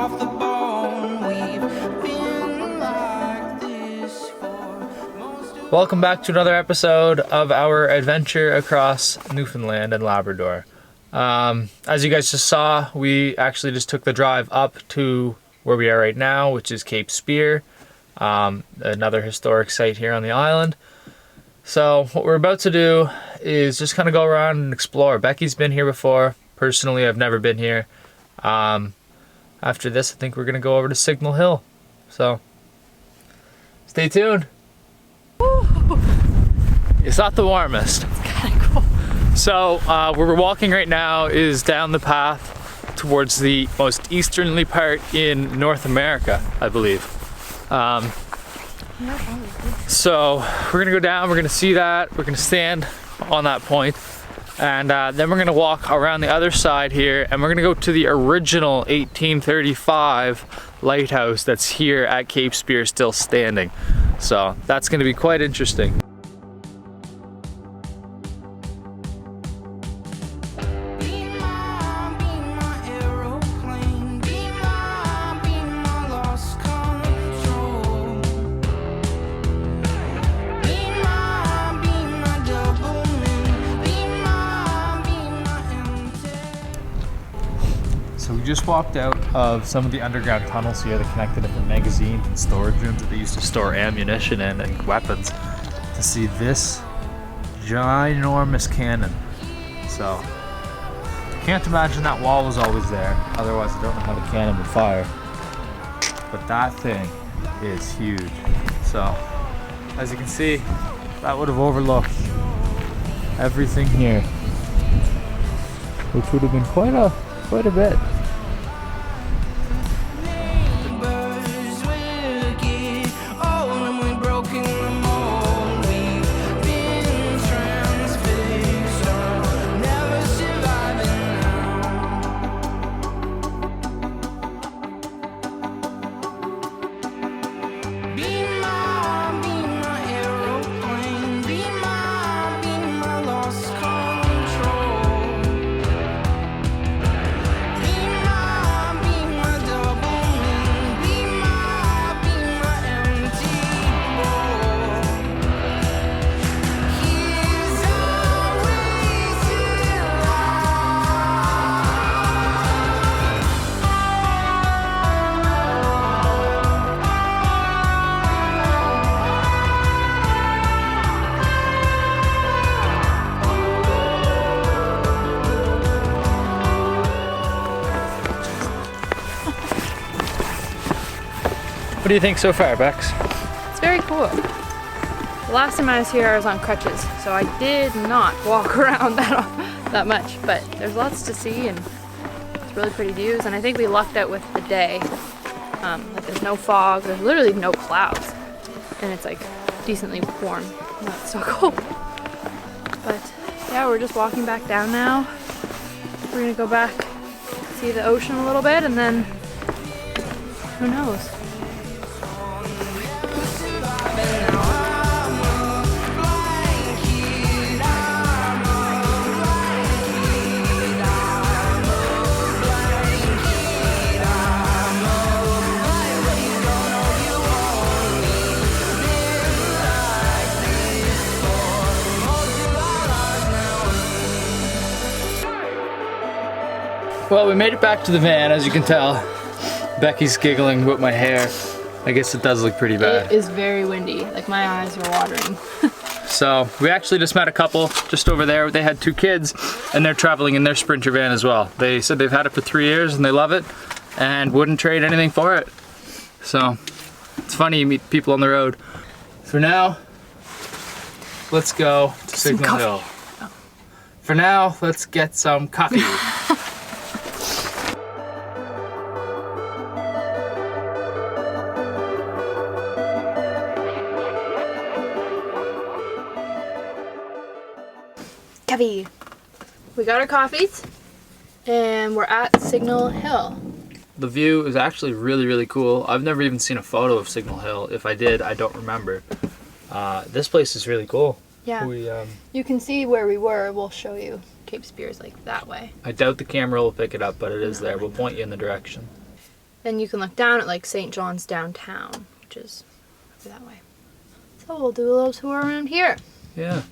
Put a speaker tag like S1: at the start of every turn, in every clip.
S1: off the bone. We've been like this for most of.
S2: Welcome back to another episode of our adventure across Newfoundland and Labrador. As you guys just saw, we actually just took the drive up to where we are right now, which is Cape Spear, another historic site here on the island. So what we're about to do is just kind of go around and explore. Becky's been here before. Personally, I've never been here. After this, I think we're going to go over to Signal Hill. So stay tuned.
S3: Woo.
S2: It's not the warmest.
S3: It's kind of cool.
S2: So where we're walking right now is down the path towards the most easterly part in North America, I believe. So we're gonna go down, we're gonna see that, we're gonna stand on that point, and then we're gonna walk around the other side here, and we're gonna go to the original 1835 lighthouse that's here at Cape Spear, still standing. So that's gonna be quite interesting. So we just walked out of some of the underground tunnels here that connect to different magazines and storage rooms that they used to store ammunition in and weapons, to see this ginormous cannon. So can't imagine that wall was always there, otherwise I don't know how the cannon would fire. But that thing is huge. So as you can see, that would have overlooked everything here, which would have been quite a bit. What do you think so far, Bex?
S3: It's very cool. The last time I was here, I was on crutches, so I did not walk around that much, but there's lots to see and it's really pretty views, and I think we lucked out with the day. Like there's no fog, there's literally no clouds, and it's like decently warm. That's so cool. But yeah, we're just walking back down now. We're gonna go back, see the ocean a little bit, and then who knows?
S2: Well, we made it back to the van, as you can tell. Becky's giggling with my hair. I guess it does look pretty bad.
S3: It is very windy. Like my eyes are watering.
S2: So we actually just met a couple just over there. They had 2 kids and they're traveling in their Sprinter van as well. They said they've had it for 3 years and they love it and wouldn't trade anything for it. So it's funny, you meet people on the road. For now, let's go to Signal Hill. For now, let's get some coffee.
S3: Coffee. We got our coffees and we're at Signal Hill.
S2: The view is actually really, really cool. I've never even seen a photo of Signal Hill. If I did, I don't remember. This place is really cool.
S3: Yeah. You can see where we were. We'll show you. Cape Spear's like that way.
S2: I doubt the camera will pick it up, but it is there. We'll point you in the direction.
S3: then you can look down at like St. John's downtown, which is over that way. So we'll do a little tour around here.
S2: Yeah.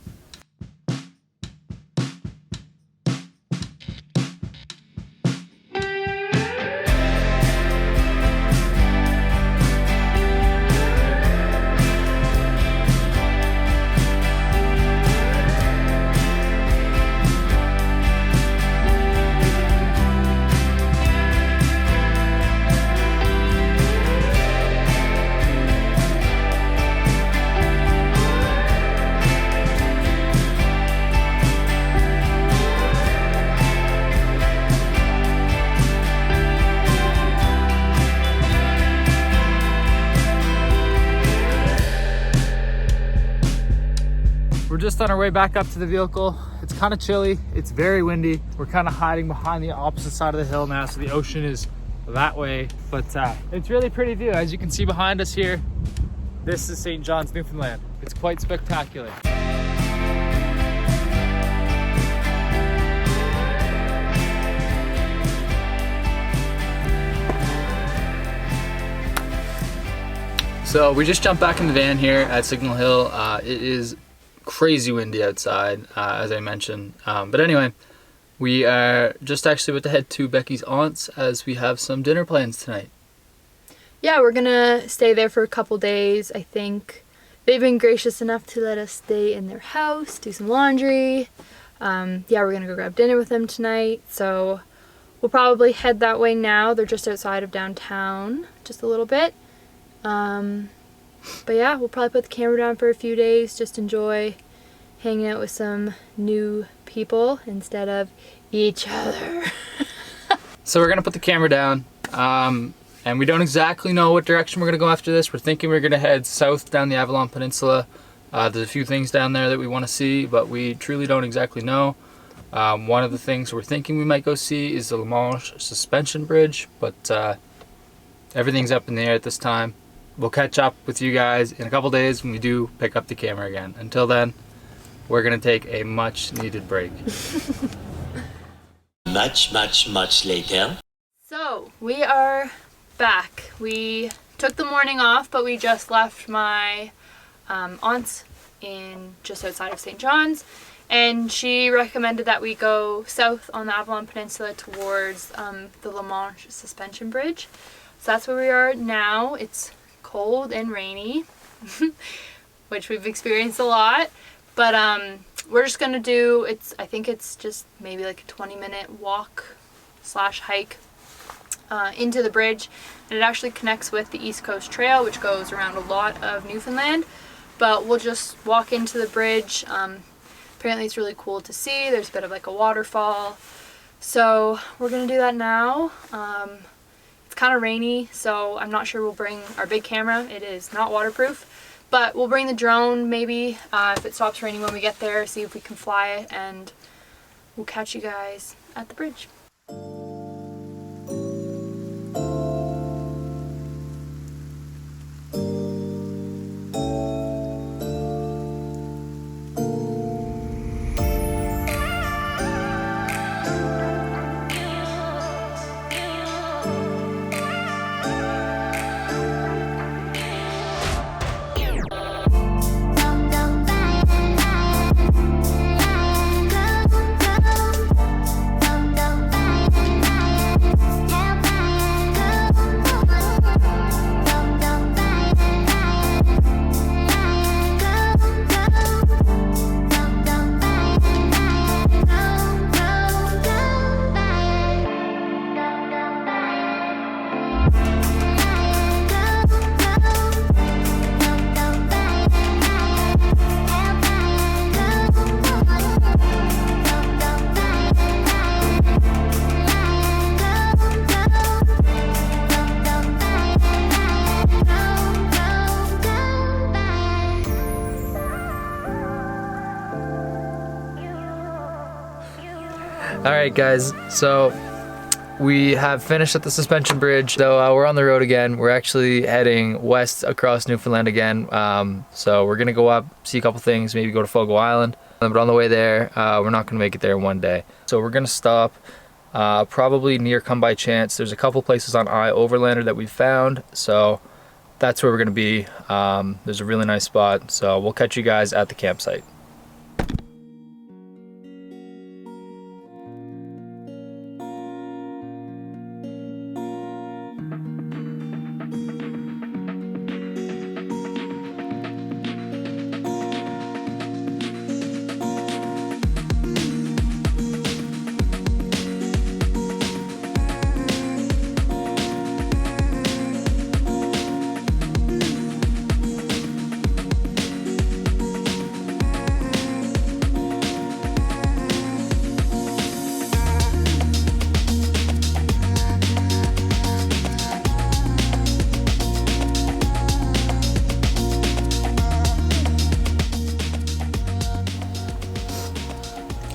S2: We're just on our way back up to the vehicle. It's kind of chilly, it's very windy. We're kind of hiding behind the opposite side of the hill now, so the ocean is that way. But it's really pretty view. As you can see behind us here, this is St. John's, Newfoundland. It's quite spectacular. So we just jumped back in the van here at Signal Hill. It is crazy windy outside, as I mentioned. But anyway, we are just actually about to head to Becky's aunt's as we have some dinner plans tonight.
S3: Yeah, we're gonna stay there for a couple days. I think they've been gracious enough to let us stay in their house, do some laundry. Yeah, we're gonna go grab dinner with them tonight. So we'll probably head that way now. They're just outside of downtown, just a little bit. But yeah, we'll probably put the camera down for a few days, just enjoy hanging out with some new people instead of each other.
S2: So we're gonna put the camera down, and we don't exactly know what direction we're gonna go after this. We're thinking we're gonna head south down the Avalon Peninsula. There's a few things down there that we want to see, but we truly don't exactly know. One of the things we're thinking we might go see is the Manche Suspension Bridge, but everything's up in the air at this time. We'll catch up with you guys in a couple days when we do pick up the camera again. Until then, we're gonna take a much needed break.
S4: Much later.
S3: So we are back. We took the morning off, but we just left my aunt's in just outside of St. John's, and she recommended that we go south on the Avalon Peninsula towards the Manche Suspension Bridge. So that's where we are now. It's cold and rainy, which we've experienced a lot, but we're just gonna do, I think it's just maybe like a 20-minute walk / hike into the bridge, and it actually connects with the East Coast Trail, which goes around a lot of Newfoundland. But we'll just walk into the bridge. Apparently it's really cool to see. There's a bit of like a waterfall, so we're gonna do that now. Kind of rainy, so I'm not sure we'll bring our big camera. It is not waterproof, but we'll bring the drone maybe if it stops raining when we get there, see if we can fly it, and we'll catch you guys at the bridge.
S2: Alright guys, so we have finished at the suspension bridge, so we're on the road again. We're actually heading west across Newfoundland again, so we're gonna go up, see a couple things, maybe go to Fogo Island, but on the way there, we're not gonna make it there in one day. So we're gonna stop probably near Come By Chance. There's a couple places on Overlander that we found, so that's where we're gonna be. There's a really nice spot, so we'll catch you guys at the campsite.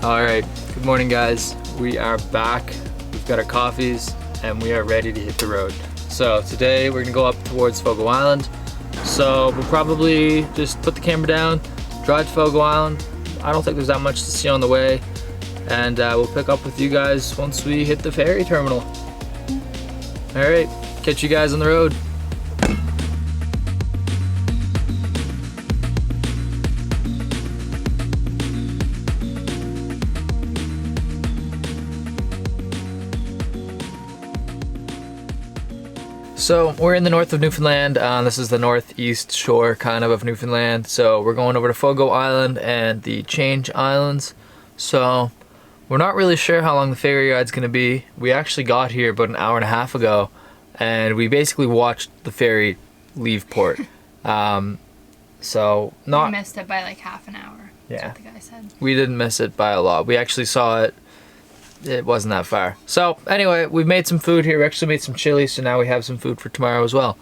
S2: Alright, good morning guys. We are back. We've got our coffees and we are ready to hit the road. So today we're gonna go up towards Fogo Island. So we'll probably just put the camera down, drive to Fogo Island. I don't think there's that much to see on the way. And we'll pick up with you guys once we hit the ferry terminal. Alright, catch you guys on the road. So we're in the north of Newfoundland. This is the northeast shore kind of Newfoundland. So we're going over to Fogo Island and the Change Islands. So we're not really sure how long the ferry ride's gonna be. We actually got here about an hour and a half ago and we basically watched the ferry leave port. So not...
S3: We missed it by like half an hour.
S2: Yeah.
S3: That's what the guy said.
S2: We didn't miss it by a lot. We actually saw it. It wasn't that far. So anyway, we've made some food here. We actually made some chili, so now we have some food for tomorrow as well.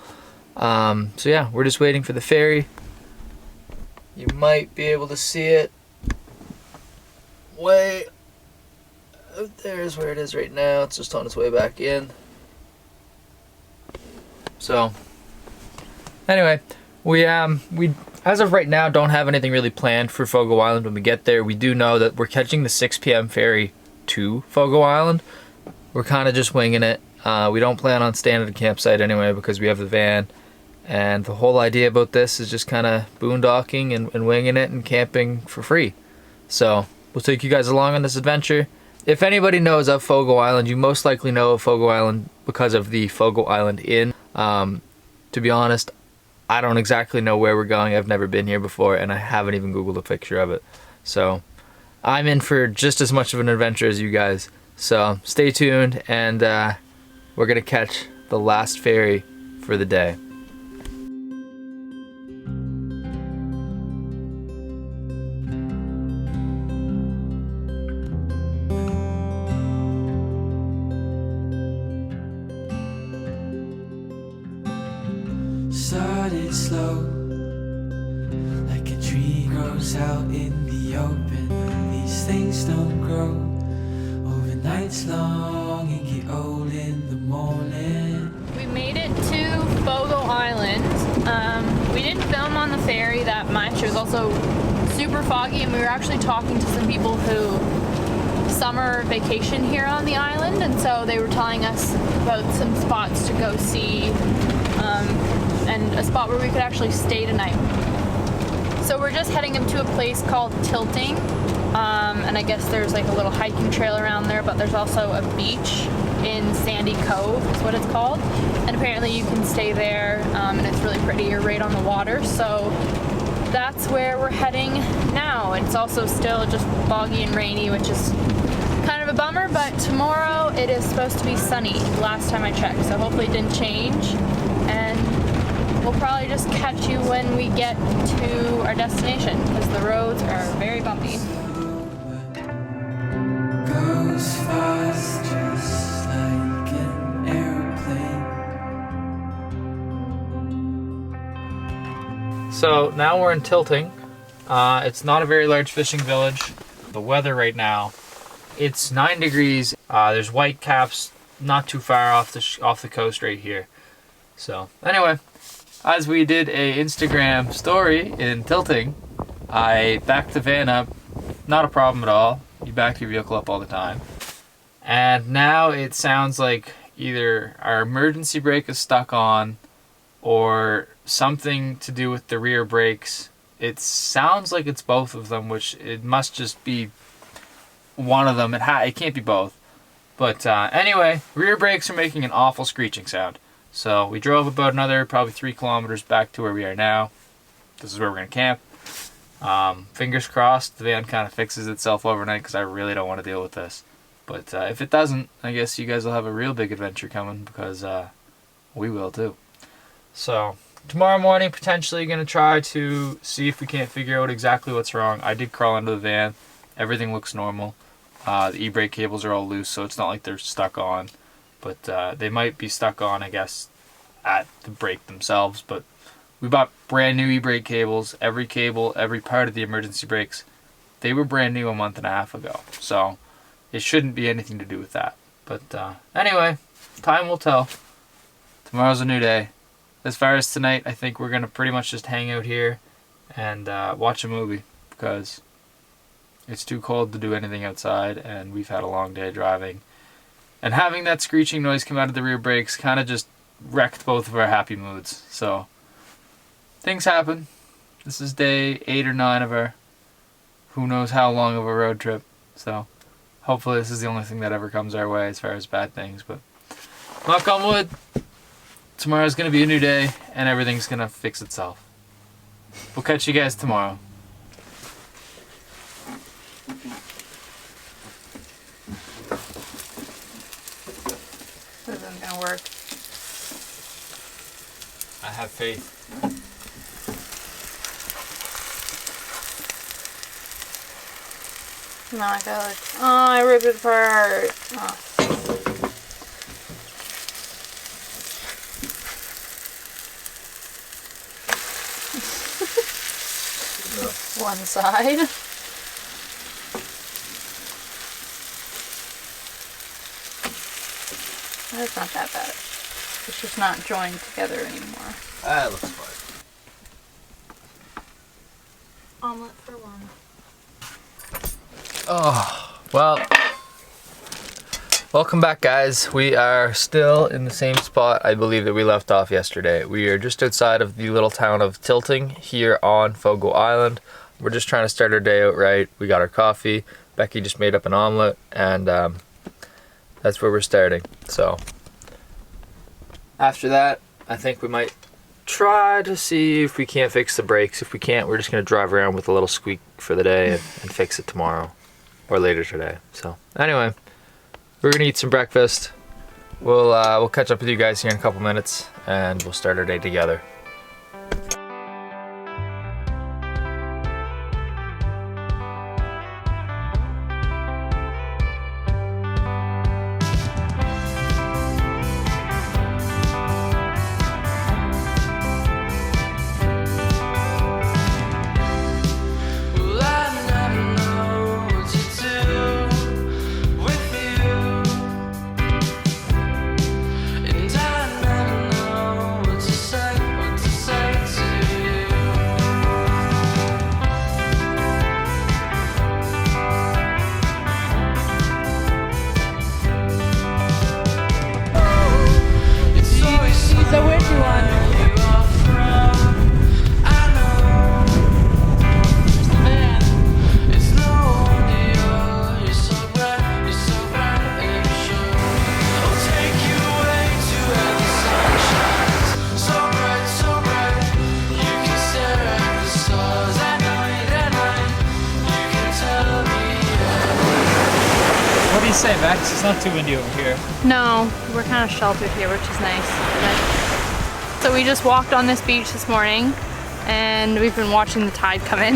S2: So yeah, we're just waiting for the ferry. You might be able to see it way out there is where it is right now. It's just on its way back in. So anyway, we as of right now don't have anything really planned for Fogo Island when we get there. We do know that we're catching the 6 p.m. ferry to Fogo Island. We're kind of just winging it. We don't plan on staying at a campsite anyway because we have the van, and the whole idea about this is just kind of boondocking and winging it and camping for free. So we'll take you guys along on this adventure. If anybody knows of Fogo Island, you most likely know of Fogo Island because of the Fogo Island Inn. To be honest, I don't exactly know where we're going. I've never been here before and I haven't even Googled a picture of it. So I'm in for just as much of an adventure as you guys. So stay tuned and we're gonna catch the last ferry for the day.
S1: Started slow, like a tree grows out in the open. These things don't grow overnights long and get old in the morning.
S3: We made it to Fogo Island. We didn't film on the ferry that much. It was also super foggy, and we were actually talking to some people who summer vacation here on the island, and so they were telling us about some spots to go see, and a spot where we could actually stay tonight. So we're just heading into a place called Tilting, and I guess there's like a little hiking trail around there, but there's also a beach in Sandy Cove is what it's called, and apparently you can stay there, and it's really pretty. You're right on the water, so that's where we're heading now. It's also still just foggy and rainy, which is kind of a bummer, but tomorrow it is supposed to be sunny last time I checked, so hopefully it didn't change, and we'll probably just catch you when we get to our destination because the roads are very bumpy.
S1: Goes fast just like an airplane.
S2: So now we're in Tilting. It's not a very large fishing village. The weather right now, it's 9 degrees. There's white caps not too far off the coast right here. So anyway, as we did a Instagram story in Tilting, I backed the van up. Not a problem at all. You back your vehicle up all the time. And now it sounds like either our emergency brake is stuck on or something to do with the rear brakes. It sounds like it's both of them, which it must just be one of them. It can't be both. But anyway, rear brakes are making an awful screeching sound. So we drove about another probably 3 kilometers back to where we are now. This is where we're going to camp. Fingers crossed the van kind of fixes itself overnight, because I really don't want to deal with this. But if it doesn't, I guess you guys will have a real big adventure coming, because we will too. So tomorrow morning, potentially going to try to see if we can't figure out exactly what's wrong. I did crawl into the van. Everything looks normal. The e-brake cables are all loose, so it's not like they're stuck on. But they might be stuck on, I guess, at the brake themselves. But we bought brand new e-brake cables. Every cable, every part of the emergency brakes, they were brand new a month and a half ago. So it shouldn't be anything to do with that. But anyway, time will tell. Tomorrow's a new day. As far as tonight, I think we're going to pretty much just hang out here and watch a movie, because it's too cold to do anything outside, and we've had a long day driving. And having that screeching noise come out of the rear brakes kind of just wrecked both of our happy moods. So things happen. This is day 8 or 9 of our who knows how long of a road trip. So hopefully this is the only thing that ever comes our way as far as bad things. But knock on wood, tomorrow's going to be a new day, and everything's going to fix itself. We'll catch you guys tomorrow.
S3: This isn't gonna work.
S2: I have faith.
S3: No, I got it. Oh, I ripped it apart. Oh. One side. That's not that bad. It's just not joined together anymore.
S2: That looks fine.
S3: Omelet for one.
S2: Oh, well, welcome back, guys. We are still in the same spot, I believe, that we left off yesterday. We are just outside of the little town of Tilting here on Fogo Island. We're just trying to start our day out right. We got our coffee. Becky just made up an omelet, and that's where we're starting. So after that, I think we might try to see if we can't fix the brakes. If we can't, we're just going to drive around with a little squeak for the day and fix it tomorrow or later today. So anyway, we're going to eat some breakfast. We'll catch up with you guys here in a couple minutes, and we'll start our day together.
S1: Well, I never know what to do with you, and I never know what to say to you. It's always
S3: He's a windy one.
S1: where you are from. I know. It's no wonder you're so bright, and sure. I'll take you away to where the sun shines. So bright, you can stare at the stars at night. You can tell me
S2: What do you say, Max? It's not too windy over here.
S3: No, we're kind of sheltered here, which is nice. So we just walked on this beach this morning, and we've been watching the tide come in.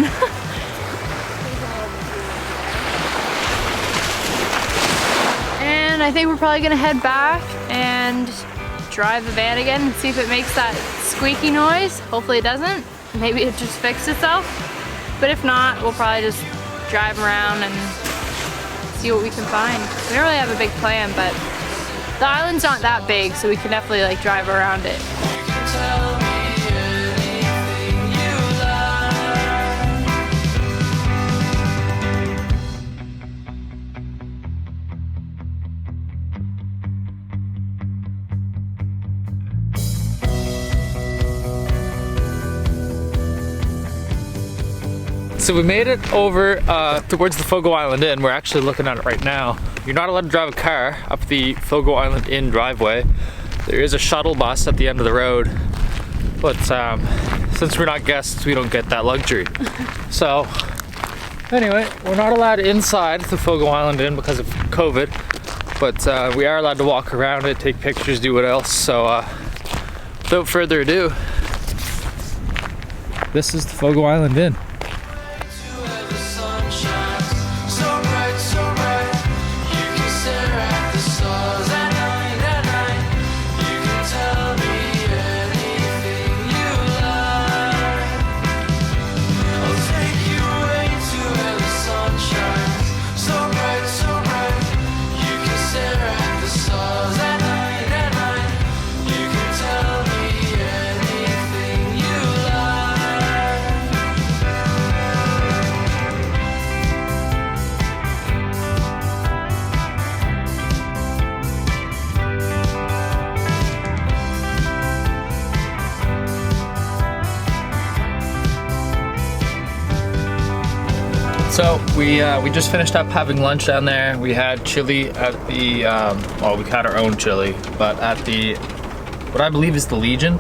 S3: And I think we're probably gonna head back and drive the van again and see if it makes that squeaky noise. Hopefully it doesn't. Maybe it just fixed itself. But if not, we'll probably just drive around and see what we can find. We don't really have a big plan, but the island's not that big, so we can definitely like drive around it.
S1: you can tell me anything you like.
S2: so we made it over towards the Fogo Island Inn. We're actually looking at it right now. You're not allowed to drive a car up the Fogo Island Inn driveway. There is a shuttle bus at the end of the road, but since we're not guests, we don't get that luxury. So anyway, we're not allowed inside the Fogo Island Inn because of COVID, but we are allowed to walk around it, take pictures, do what else. So without further ado, this is the Fogo Island Inn. So we just finished up having lunch down there. We had chili at the, well, we had our own chili, but at the, what I believe is the Legion.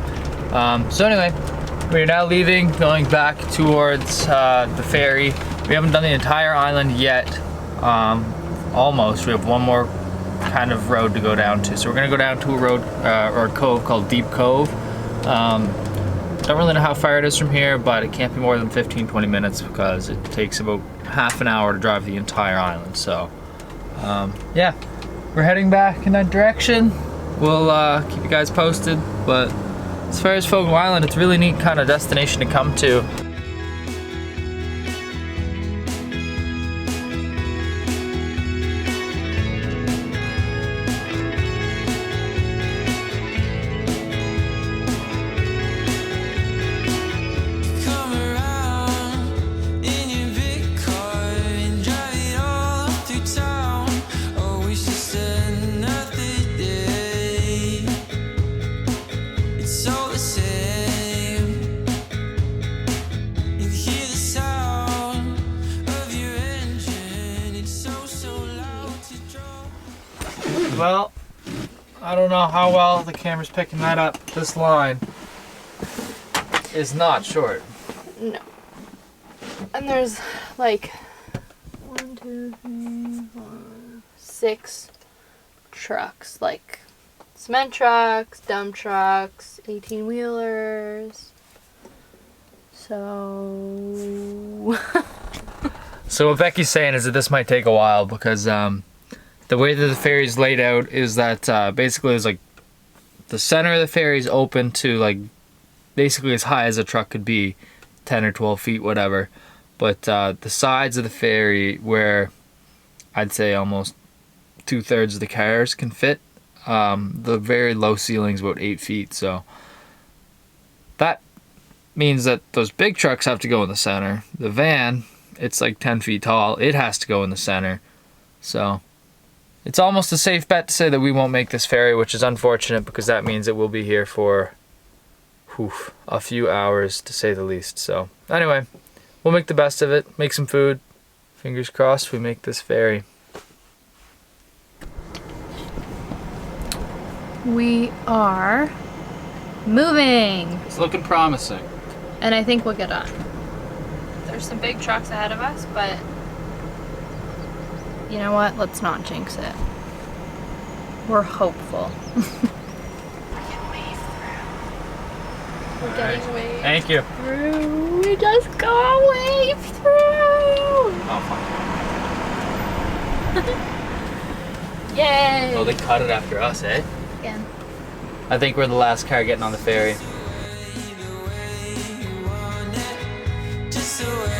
S2: So anyway, we're now leaving, going back towards the ferry. We haven't done the entire island yet, almost. We have one more kind of road to go down to. So we're gonna go down to a road, or a cove called Deep Cove. Don't really know how far it is from here, but it can't be more than 15-20 minutes because it takes about half an hour to drive the entire island. So yeah, we're heading back in that direction. We'll keep you guys posted, but as far as Fogo Island, it's a really neat kind of destination to come to. Well, I don't know how well the camera's picking that up. This line is not short.
S3: No. And there's like 1, 2, 3, 4, 6 trucks, like cement trucks, dump trucks, 18-wheelers. So
S2: So what Becky's saying is that this might take a while because the way that the ferry is laid out is that basically it's like the center of the ferry is open to like basically as high as a truck could be, 10 or 12 feet, whatever. But the sides of the ferry, where I'd say almost 2/3 of the cars can fit, the very low ceiling's about 8 feet. So that means that those big trucks have to go in the center. The van, it's like 10 feet tall. It has to go in the center. So it's almost a safe bet to say that we won't make this ferry, which is unfortunate because that means it will be here for a few hours to say the least. So anyway, we'll make the best of it, make some food. Fingers crossed we make this ferry.
S3: we are moving.
S2: It's looking promising.
S3: And I think we'll get on. There's some big trucks ahead of us, but you know what? Let's not jinx it. We're hopeful. We're getting waved
S2: Thank you.
S3: through. We just got waved through.
S2: Oh, fuck.
S3: Yay!
S2: Oh, they cut it after us, eh?
S3: Again.
S2: I think we're the last car getting on the ferry.
S1: Just the way